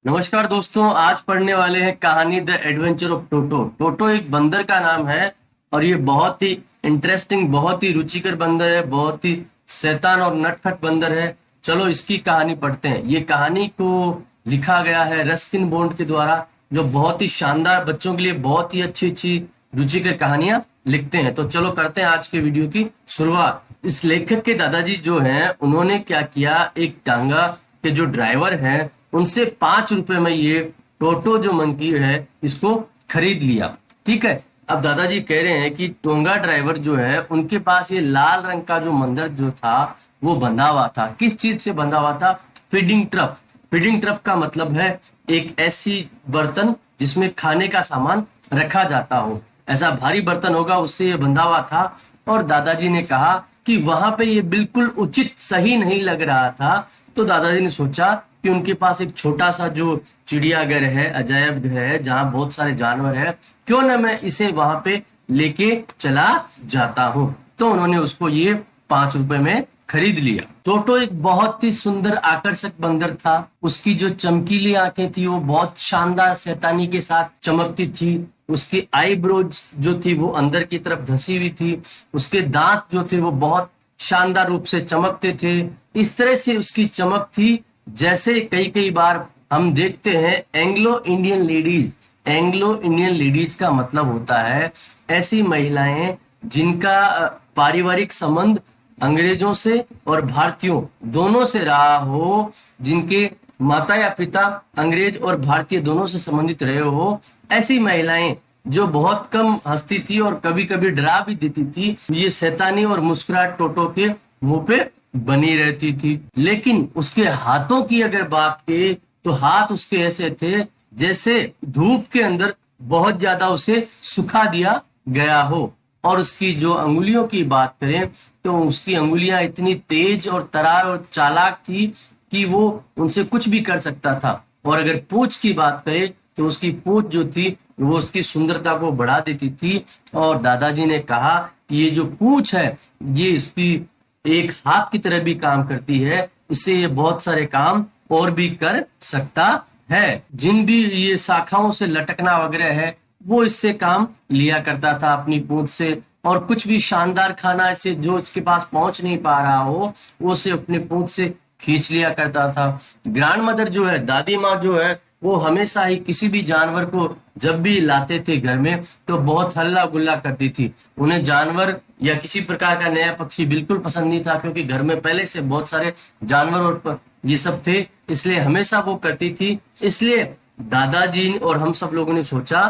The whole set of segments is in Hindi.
नमस्कार दोस्तों, आज पढ़ने वाले हैं कहानी द एडवेंचर ऑफ टोटो। टोटो एक बंदर का नाम है और ये बहुत ही इंटरेस्टिंग, बहुत ही रुचिकर बंदर है, बहुत ही शैतान और नटखट बंदर है। चलो इसकी कहानी पढ़ते हैं। ये कहानी को लिखा गया है रस्किन बॉन्ड के द्वारा, जो बहुत ही शानदार, बच्चों के लिए बहुत ही अच्छी अच्छी रुचिकर कहानियां लिखते हैं। तो चलो करते हैं आज के वीडियो की शुरुआत। इस लेखक के दादाजी जो हैं, उन्होंने क्या किया, एक टांगा के जो ड्राइवर हैं उनसे 5 रुपए में ये टोटो जो मंकी है इसको खरीद लिया। ठीक है। अब दादाजी कह रहे हैं कि टोंगा ड्राइवर जो है उनके पास ये लाल रंग का जो मंदिर जो था वो बंधा हुआ था। किस चीज से बंधा हुआ था? Feeding truck. फीडिंग ट्रक का मतलब है एक ऐसी बर्तन जिसमें खाने का सामान रखा जाता हो। ऐसा भारी बर्तन होगा, उससे ये बंधा हुआ था। और दादाजी ने कहा कि वहां पे ये बिल्कुल उचित सही नहीं लग रहा था। तो दादाजी ने सोचा कि उनके पास एक छोटा सा जो चिड़ियाघर है, अजायब घर है, जहां बहुत सारे जानवर है, क्यों ना मैं इसे वहां पे लेके चला जाता हूं। तो उन्होंने उसको ये 5 रुपए में खरीद लिया। टोटो एक बहुत ही सुंदर आकर्षक बंदर था। उसकी जो चमकीली आंखें थी वो बहुत शानदार शैतानी के साथ चमकती थी। उसकी आईब्रोज जो थी वो अंदर की तरफ धंसी हुई थी। उसके दांत जो थे वो बहुत शानदार रूप से चमकते थे। इस तरह से उसकी चमक थी जैसे कई कई बार हम देखते हैं Anglo Indian ladies. Anglo Indian ladies का मतलब होता है ऐसी महिलाएं जिनका पारिवारिक संबंध अंग्रेजों से और भारतीयों दोनों से रहा हो, जिनके माता या पिता अंग्रेज और भारतीय दोनों से संबंधित रहे हो। ऐसी महिलाएं जो बहुत कम हंसती थी और कभी कभी डरा भी देती थी, ये शैतानी और मुस्कुराहट टोटो के मुंह पे बनी रहती थी। लेकिन उसके हाथों की अगर बात की तो हाथ उसके ऐसे थे जैसे धूप के अंदर बहुत ज्यादा उसे सुखा दिया गया हो। और उसकी जो अंगुलियों की बात करें तो उसकी अंगुलियां इतनी तेज और तरार और चालाक थी कि वो उनसे कुछ भी कर सकता था। और अगर पूंछ की बात करें तो उसकी पूंछ जो थी वो उसकी सुंदरता को बढ़ा देती थी। और दादाजी ने कहा कि ये जो पूंछ है ये इसकी एक हाथ की तरह भी काम करती है, इससे ये बहुत सारे काम और भी कर सकता है। जिन भी ये शाखाओं से लटकना वगैरह है वो इससे काम लिया करता था अपनी पूंछ से। और कुछ भी शानदार खाना ऐसे जो इसके पास पहुंच नहीं पा रहा हो वो उसे अपनी पूंछ से खींच लिया करता था। ग्रैंड मदर जो है, दादी माँ जो है, वो हमेशा ही किसी भी जानवर को जब भी लाते थे घर में तो बहुत हल्ला गुल्ला करती थी। उन्हें जानवर या किसी प्रकार का नया पक्षी बिल्कुल पसंद नहीं था, क्योंकि घर में पहले से बहुत सारे जानवर और ये सब थे, इसलिए हमेशा वो करती थी। इसलिए दादाजी और हम सब लोगों ने सोचा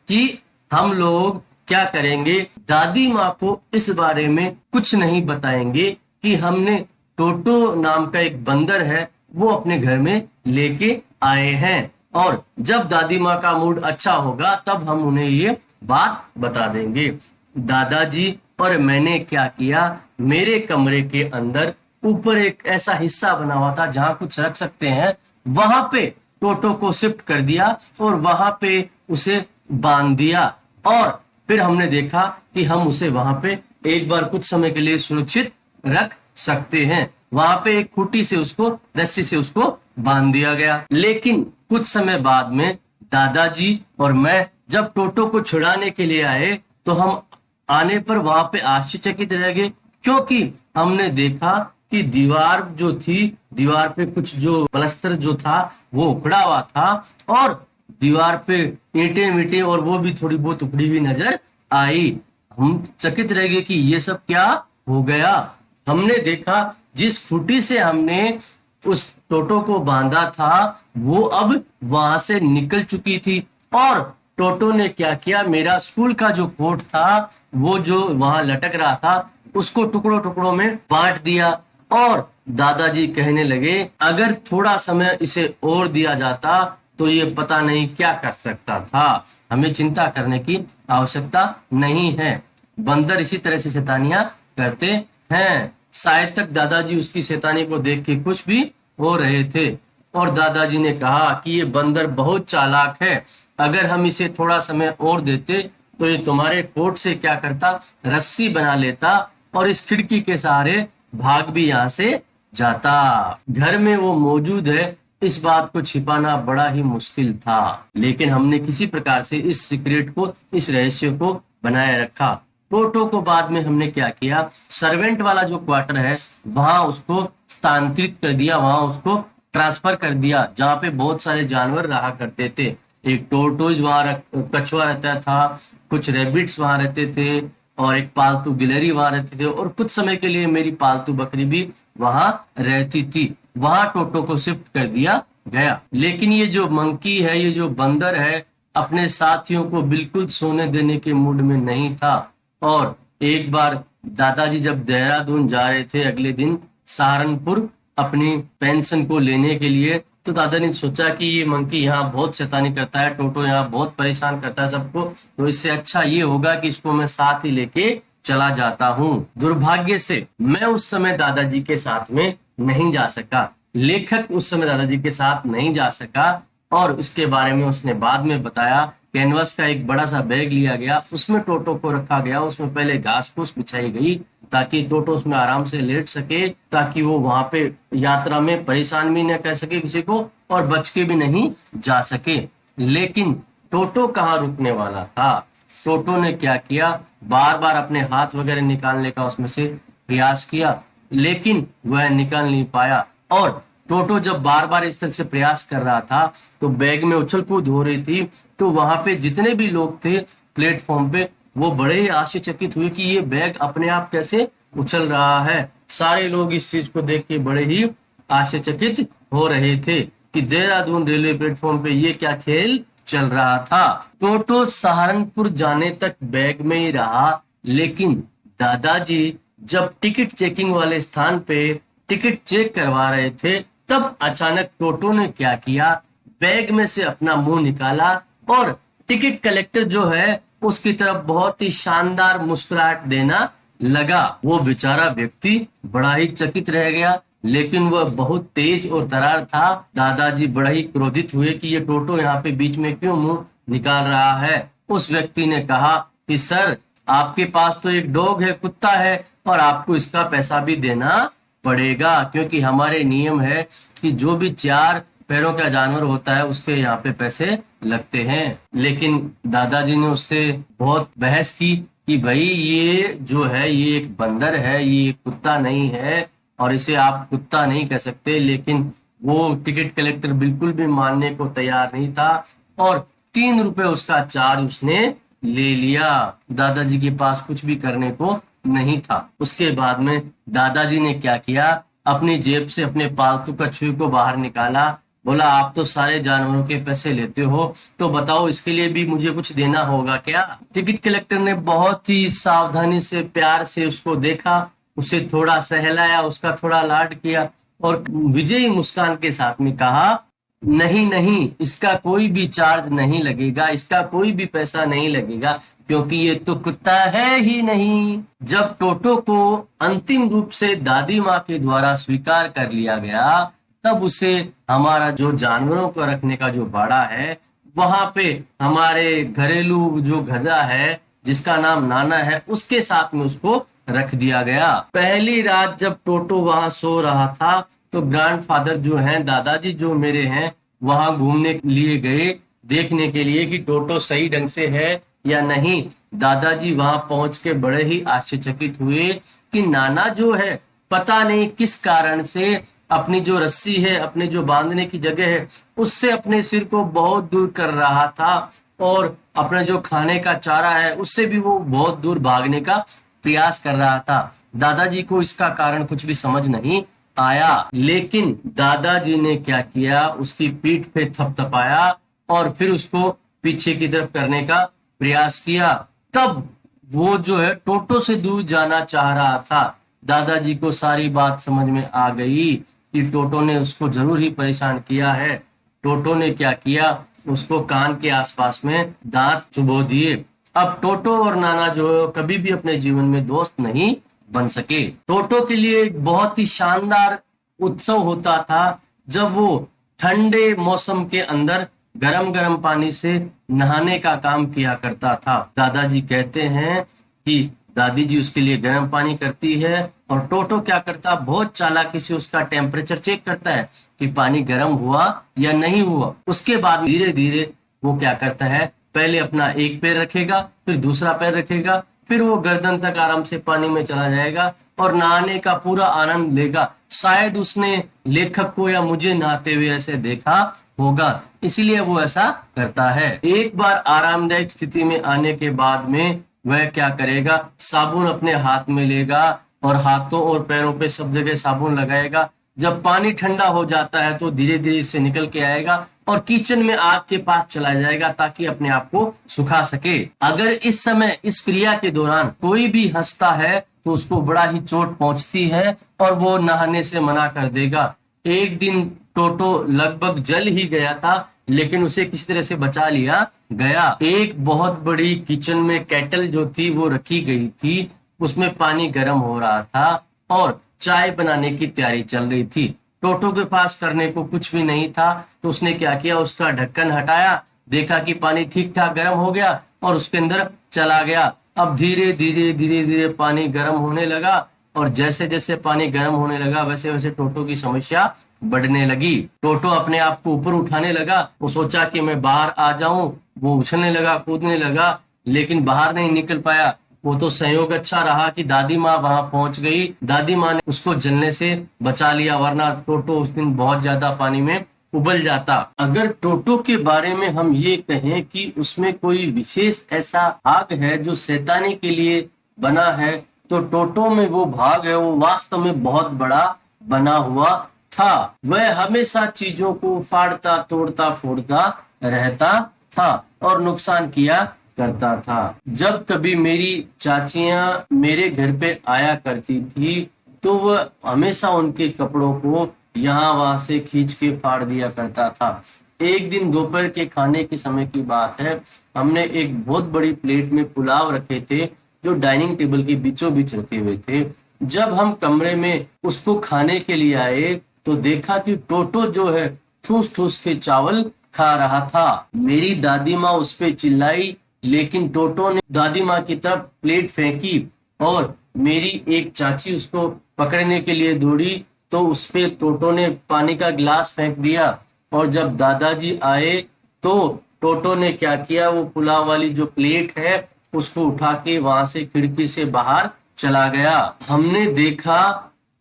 कि हम लोग क्या करेंगे, दादी माँ को इस बारे में कुछ नहीं बताएंगे कि हमने टोटो नाम का एक बंदर है वो अपने घर में लेके आए हैं। और जब दादी माँ का मूड अच्छा होगा तब हम उन्हें ये बात बता देंगे। दादाजी और मैंने क्या किया, मेरे कमरे के अंदर ऊपर एक ऐसा हिस्सा बना हुआ था जहां कुछ रख सकते हैं, वहां पे टोटो को शिफ्ट कर दिया और वहां पे उसे बांध दिया। और फिर हमने देखा कि हम उसे वहां पे एक बार कुछ समय के लिए सुरक्षित रख सकते हैं। वहां पे एक खूंटी से उसको, रस्सी से उसको बांध दिया गया। लेकिन कुछ समय बाद में दादाजी और मैं जब टोटो को छुड़ाने के लिए आए तो हम आने पर वहां पे आश्चर्यचकित रह गए, क्योंकि हमने देखा कि दीवार जो थी, दीवार पे कुछ जो प्लास्टर जो था वो उखड़ा हुआ था और दीवार पे ईंटें मीटे और वो भी थोड़ी बहुत उखड़ी हुई नजर आई। हम चकित रह गए कि ये सब क्या हो गया। हमने देखा जिस खूंटी से हमने उस टोटो को बांधा था वो अब वहां से निकल चुकी थी। और टोटो ने क्या किया, मेरा स्कूल का जो कोट था वो जो वहां लटक रहा था उसको टुकड़ों टुकड़ों में बांट दिया। और दादाजी कहने लगे अगर थोड़ा समय इसे और दिया जाता तो ये पता नहीं क्या कर सकता था। हमें चिंता करने की आवश्यकता नहीं है, बंदर इसी तरह से शैतानियां करते हैं। शायद तक दादाजी उसकी शैतानी को देख के खुश भी हो रहे थे। और दादाजी ने कहा कि ये बंदर बहुत चालाक है, अगर हम इसे थोड़ा समय और देते तो ये तुम्हारे कोट से क्या करता, रस्सी बना लेता और इस खिड़की के सहारे भाग भी यहाँ से जाता। घर में वो मौजूद है इस बात को छिपाना बड़ा ही मुश्किल था, लेकिन हमने किसी प्रकार से इस सीक्रेट को, इस रहस्य को बनाए रखा। टोटो को बाद में हमने क्या किया, सर्वेंट वाला जो क्वार्टर है वहां उसको स्थानांतरित कर दिया, वहां उसको ट्रांसफर कर दिया, जहाँ पे बहुत सारे जानवर रहा करते थे। एक टोर्टोइज वहां कछुआ रहता था, कुछ रेबिट्स वहां रहते थे, और एक पालतू गिलहरी वहां रहते थे, और कुछ समय के लिए मेरी पालतू बकरी भी वहां रहती थी। वहां टोटो को शिफ्ट कर दिया गया। लेकिन ये जो मंकी है, ये जो बंदर है, अपने साथियों को बिल्कुल सोने देने के मूड में नहीं था। और एक बार दादाजी जब देहरादून जा रहे थे अगले दिन सहारनपुर अपनी पेंशन को लेने के लिए, तो दादा ने सोचा कि ये मंकी यहाँ बहुत शैतानी करता है, टोटो यहाँ बहुत परेशान करता है सबको, तो इससे अच्छा ये होगा कि इसको मैं साथ ही लेके चला जाता हूँ। दुर्भाग्य से मैं उस समय दादाजी के साथ में नहीं जा सका, लेखक उस समय दादाजी के साथ नहीं जा सका, और इसके बारे में उसने बाद में बताया। कैनवस का एक बड़ा सा बैग लिया गया, उसमें टोटो को रखा गया, उसमें पहले घास फूस बिछाई गई ताकि टोटो उसमें आराम से लेट सके, ताकि वो वहां पे यात्रा में परेशान भी न कर सके किसी को, और बच के भी नहीं जा सके। लेकिन टोटो कहाँ रुकने वाला था। टोटो ने क्या किया, बार बार अपने हाथ वगैरह निकालने का उसमें से प्रयास किया, लेकिन वह निकल नहीं पाया। और टोटो जब बार बार इस तरह से प्रयास कर रहा था तो बैग में उछल कूद हो रही थी, तो वहां पे जितने भी लोग थे प्लेटफॉर्म पे, वो बड़े ही आश्चर्यचकित हुए कि ये बैग अपने आप कैसे उछल रहा है। सारे लोग इस चीज को देख के बड़े ही आश्चर्यचकित हो रहे थे कि देहरादून रेलवे प्लेटफॉर्म पे ये क्या खेल चल रहा था। टोटो सहारनपुर जाने तक बैग में ही रहा, लेकिन दादाजी जब टिकट चेकिंग वाले स्थान पे टिकट चेक करवा रहे थे, तब अचानक टोटो ने क्या किया, बैग में से अपना मुंह निकाला और टिकट कलेक्टर जो है उसकी तरफ बहुत ही शानदार मुस्कुराहट देना लगा। वो बेचारा व्यक्ति बड़ा ही चकित रह गया, लेकिन वह बहुत तेज और तरार था। दादाजी बड़ा ही क्रोधित हुए कि ये टोटो यहाँ पे बीच में क्यों मुंह निकाल रहा है। उस व्यक्ति ने कहा कि सर, आपके पास तो एक डॉग है, कुत्ता है, और आपको इसका पैसा भी देना पड़ेगा, क्योंकि हमारे नियम है कि जो भी 4 पैरों का जानवर होता है उसके यहाँ पे पैसे लगते हैं। लेकिन दादाजी ने उससे बहुत बहस की कि भाई ये जो है ये एक बंदर है, ये कुत्ता नहीं है, और इसे आप कुत्ता नहीं कह सकते। लेकिन वो टिकट कलेक्टर बिल्कुल भी मानने को तैयार नहीं था, और 3 रुपए उसका चार्ज उसने ले लिया। दादाजी के पास कुछ भी करने को नहीं था। उसके बाद में दादाजी ने क्या किया, अपनी जेब से अपने पालतू कछुए को बाहर निकाला, बोला आप तो सारे जानवरों के पैसे लेते हो, तो बताओ इसके लिए भी मुझे कुछ देना होगा क्या। टिकट कलेक्टर ने बहुत ही सावधानी से, प्यार से उसको देखा, उसे थोड़ा सहलाया, उसका थोड़ा लाड किया, और विजयी मुस्कान के साथ में कहा, नहीं नहीं, इसका कोई भी चार्ज नहीं लगेगा, इसका कोई भी पैसा नहीं लगेगा, क्योंकि ये तो कुत्ता है ही नहीं। जब टोटो को अंतिम रूप से दादी माँ के द्वारा स्वीकार कर लिया गया, तब उसे हमारा जो जानवरों को रखने का जो बाड़ा है, वहां पे हमारे घरेलू जो गधा है जिसका नाम नाना है, उसके साथ में उसको रख दिया गया। पहली रात जब टोटो वहां सो रहा था, तो ग्रैंडफादर जो हैं, दादाजी जो मेरे हैं, वहां घूमने के लिए गए, देखने के लिए कि टोटो सही ढंग से है या नहीं। दादाजी वहां पहुंच के बड़े ही आश्चर्यचकित हुए कि नाना जो है पता नहीं किस कारण से अपनी जो रस्सी है, अपने जो बांधने की जगह है, उससे अपने सिर को बहुत दूर कर रहा था, और अपने जो खाने का चारा है उससे भी वो बहुत दूर भागने का प्रयास कर रहा था। दादाजी को इसका कारण कुछ भी समझ नहीं आया, लेकिन दादाजी ने क्या किया, उसकी पीठ पे थपथपाया और फिर उसको पीछे की तरफ करने का प्रयास किया। तब वो जो है टोटो से दूर जाना चाह रहा था। दादाजी को सारी बात समझ में आ गई कि टोटो ने उसको जरूर ही परेशान किया है। टोटो ने क्या किया, उसको कान के आसपास में दांत चुभो दिए। अब टोटो और नाना जो कभी भी अपने जीवन में दोस्त नहीं बन सके। टोटो के लिए एक बहुत ही शानदार उत्सव होता था जब वो ठंडे मौसम के अंदर गरम गरम पानी से नहाने का काम किया करता था। दादाजी कहते हैं कि दादी जी उसके लिए गर्म पानी करती है और टोटो क्या करता, बहुत चालाकी से उसका टेम्परेचर चेक करता है कि पानी गर्म हुआ या नहीं हुआ। उसके बाद धीरे धीरे वो क्या करता है, पहले अपना एक पैर रखेगा, फिर दूसरा पैर रखेगा, फिर वो गर्दन तक आराम से पानी में चला जाएगा और नहाने का पूरा आनंद लेगा। शायद उसने लेखक को या मुझे नहाते हुए ऐसे देखा होगा, इसीलिए वो ऐसा करता है। एक बार आरामदायक स्थिति में आने के बाद में वह क्या करेगा, साबुन अपने हाथ में लेगा और हाथों और पैरों पे सब जगह साबुन लगाएगा। जब पानी ठंडा हो जाता है तो धीरे धीरे इससे निकल के आएगा और किचन में आग के पास चला जाएगा ताकि अपने आप को सुखा सके। अगर इस समय इस क्रिया के दौरान कोई भी हंसता है तो उसको बड़ा ही चोट पहुंचती है और वो नहाने से मना कर देगा। एक दिन टोटो लगभग जल ही गया था, लेकिन उसे किसी तरह से बचा लिया गया। एक बहुत बड़ी किचन में केटल जो थी वो रखी गई थी, उसमें पानी गर्म हो रहा था और चाय बनाने की तैयारी चल रही थी। टोटो के पास करने को कुछ भी नहीं था, तो उसने क्या किया, उसका ढक्कन हटाया, देखा कि पानी ठीक ठाक गर्म हो गया और उसके अंदर चला गया। अब धीरे धीरे धीरे धीरे पानी गर्म होने लगा और जैसे जैसे पानी गर्म होने लगा वैसे वैसे टोटो की समस्या बढ़ने लगी। टोटो अपने आप को ऊपर उठाने लगा, वो सोचा कि मैं बाहर आ जाऊं, वो उछलने लगा, कूदने लगा, लेकिन बाहर नहीं निकल पाया। वो तो संयोग अच्छा रहा कि दादी माँ वहां पहुंच गई। दादी माँ ने उसको जलने से बचा लिया, वरना टोटो उस दिन बहुत ज्यादा पानी में उबल जाता। अगर टोटो के बारे में हम ये कहें कि उसमें कोई विशेष ऐसा भाग है जो शैतानी के लिए बना है, तो टोटो में वो भाग है, वो वास्तव में बहुत बड़ा बना हुआ था। वह हमेशा चीजों को फाड़ता, तोड़ता, फोड़ता रहता था और नुकसान किया करता था। जब कभी मेरी चाचियां मेरे घर पे आया करती थी तो वह हमेशा उनके कपड़ों को यहाँ वहां से खींच के फाड़ दिया करता था। एक दिन दोपहर के खाने के समय की बात है, हमने एक बहुत बड़ी प्लेट में पुलाव रखे थे जो डाइनिंग टेबल के बीचों बीच रखे हुए थे। जब हम कमरे में उसको खाने के लिए आए तो देखा कि टोटो जो है ठूस ठूस के चावल खा रहा था। मेरी दादी माँ उस पर चिल्लाई, लेकिन टोटो ने दादी माँ की तरफ प्लेट फेंकी और मेरी एक चाची उसको पकड़ने के लिए दौड़ी तो उस पे टोटो ने पानी का गिलास फेंक दिया। और जब दादाजी आए तो टोटो ने क्या किया, वो पुलाव वाली जो प्लेट है उसको उठा के वहां से खिड़की से बाहर चला गया। हमने देखा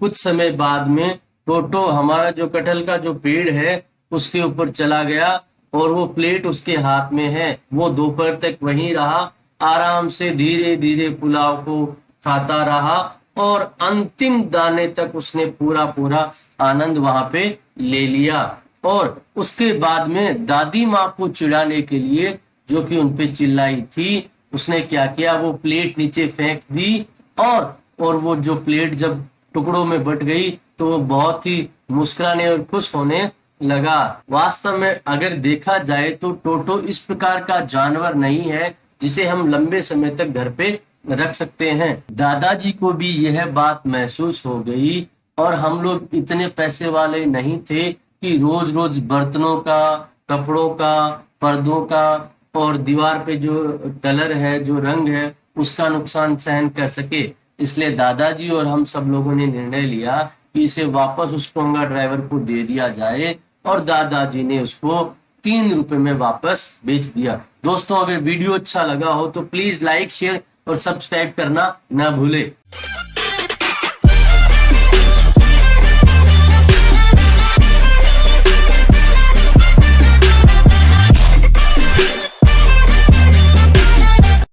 कुछ समय बाद में टोटो हमारा जो कटहल का जो पेड़ है उसके ऊपर चला गया और वो प्लेट उसके हाथ में है। वो दोपहर तक वहीं रहा, आराम से धीरे धीरे पुलाव को खाता रहा और अंतिम दाने तक उसने पूरा पूरा आनंद वहां पे ले लिया। और उसके बाद में दादी माँ को चिढ़ाने के लिए, जो कि उनपे चिल्लाई थी, उसने क्या किया, वो प्लेट नीचे फेंक दी और वो जो प्लेट जब टुकड़ों में बट गई तो वो बहुत ही मुस्कुराने और खुश होने लगा। वास्तव में अगर देखा जाए तो टोटो इस प्रकार का जानवर नहीं है जिसे हम लंबे समय तक घर पे रख सकते हैं। दादाजी को भी यह बात महसूस हो गई और हम लोग इतने पैसे वाले नहीं थे कि रोज रोज बर्तनों का, कपड़ों का, पर्दों का और दीवार पे जो कलर है, जो रंग है, उसका नुकसान सहन कर सके। इसलिए दादाजी और हम सब लोगों ने निर्णय लिया कि इसे वापस उस पोंगा ड्राइवर को दे दिया जाए और दादाजी ने उसको 3 रुपए में वापस बेच दिया। दोस्तों, अगर वीडियो अच्छा लगा हो तो प्लीज लाइक, शेयर और सब्सक्राइब करना ना भूले।